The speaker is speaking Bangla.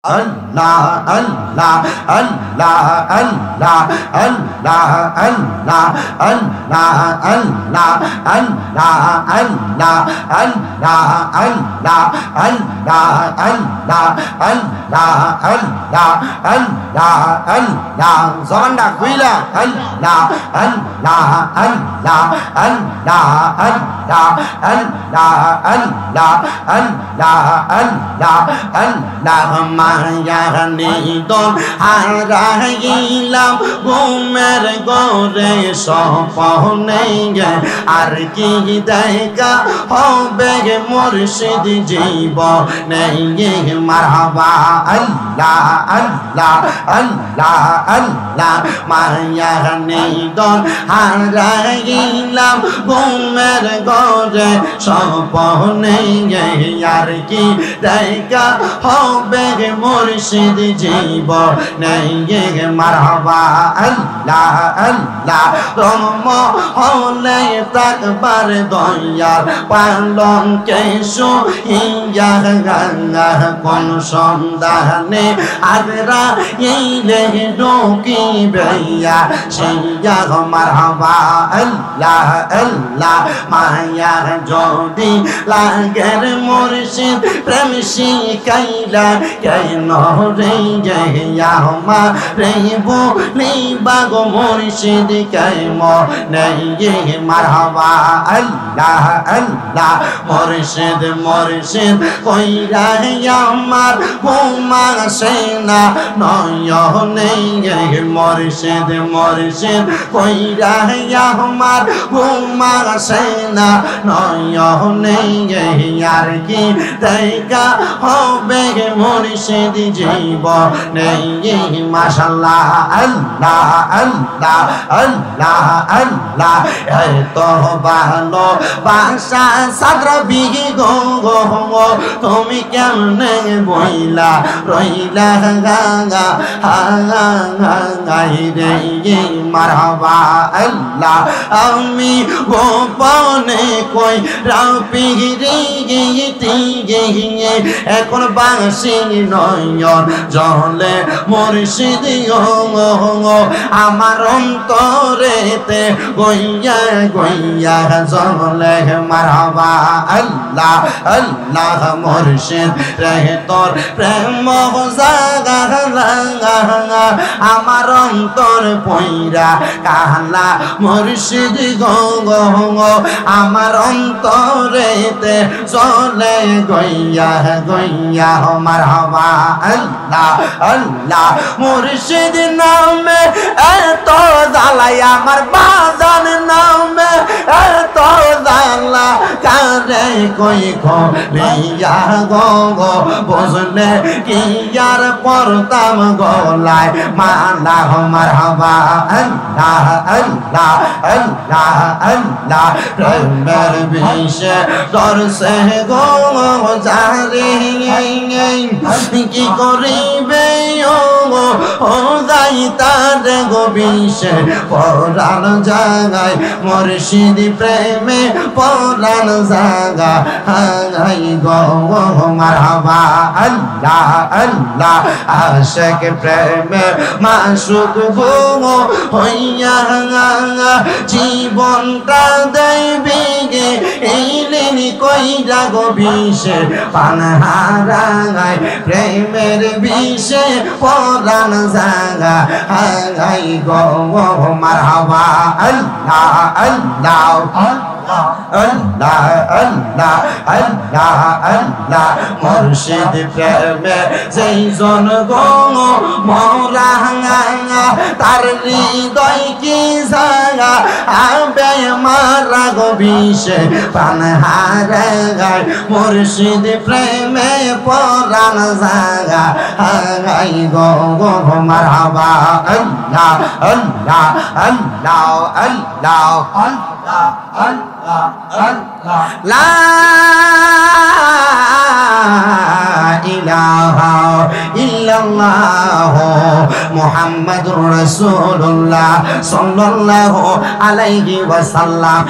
Allah Allah Allah Allah Allah Allah Allah Allah Allah Allah Allah Allah Allah Allah Allah Allah Allah Allah জবানটা খুইলা Allah Allah Allah Allah Allah Allah Allah Allah Allah Allah মায়ানিদন হারাইলাম ঘুমের ঘরে স্বপ্নে আর কি দেখা হবে মুর্শিদ জীবনে মারহাবা আল্লাহ আল্লাহ আল্লাহ আল্লাহ মায়ানিদন হারাইলাম ঘুমের ঘরে স্বপ্নে আর কি দেখা হবে মুর্শিদ জীবনে মারহাবা আল্লাহ আল্লাহ রম হলে তাকবার দয়ার পালন কেশু ইয়া গঙ্গা কোন সন্ধানে আগরা ইলে ডোকি বেয়া সেইয়া মারহাবা আল্লাহ আল্লাহ মায়া যদি লাগের মুর্শিদ প্রেম শিখাইলা কেন রে মা রে বলি বাগো মুর্শিদ কেম নেই মারহাবা আল্লাহ আল্লাহ মুর্শিদ মুর্শিদ কইরা আমার ঘুমা সেনা নয়নে মুর্শিদ মুর্শিদ কইরা আমার ঘুমা সেনা নয়নে আর কি দেখা হবে মুর্শিদ জীবনে মাশাআল্লাহ আল্লাহ আল্লাহ আল্লাহ আল্লাহ এত ভালো বাসা সাদর বিহি গো গো তুমি কেমনে বইলা রইলা গাঙ্গা হাঙ্গাই রে মারহাবা আল্লাহ আমি গোপনে কই রাপিরি গিয়ে এখন বাংশি নয়ন জলে মুর্শিদ আমার অন্তরেতে গইয়া গইয়া জলে মারহাবা আল্লাহ আল্লাহ মুর্শিদ রে তোর প্রেম জাগা আমার অন্তর পইরা কালা মুর্শিদ গো আমার অন্তরেতে চলে গইয়া গইয়া মারহাবা আল্লাহ আল্লাহ মুর্শিদ নামে এত জ্বালাই আমার বাজান নামে এত জ্বালা কারে কই খলিয়া গো বুঝলে কি আর পরতাম গলায় মালা মারহাবা আল্লাহ আল্লাহ আল্লাহ আল্লাহ প্রেমের বিষে দরসে গো জারি কি করিবে ও যাই তার গো বিষে পরাণ জাগায় মুর্শিদ প্রেমে পরাণ জাগা হাই গো মারহাবা আল্লাহ আল্লাহ আশিক প্রেমে মাসুক গো হইয়া জীবনটা দেবি গে এইলেনি কইরা গো বিষে পান হারায় প্রেমের বিষে পরাণ জাগা হাই গো মারহাবা আল্লাহ আল্লাহ আল্লাহ আল্লাহ আল্লাহ আল্লাহ মুর্শিদ প্রেমে যেই জন গো মোরা তার হৃদয় কি জাগা আবে মারা গো বিষে প্রাণ হারায় মুর্শিদ প্রেমে পরাণ জাগা হাই গো মারহাবা আল্লাহ আল্লাহ আল্লাহ আল্লাহ আল্লাহ আল্লাহ আল্লাহ লা ইলাহা ইল্লাল্লাহ মুহাম্মাদুর রাসূলুল্লাহ সাল্লাল্লাহু আলাইহি ওয়াসাল্লাম।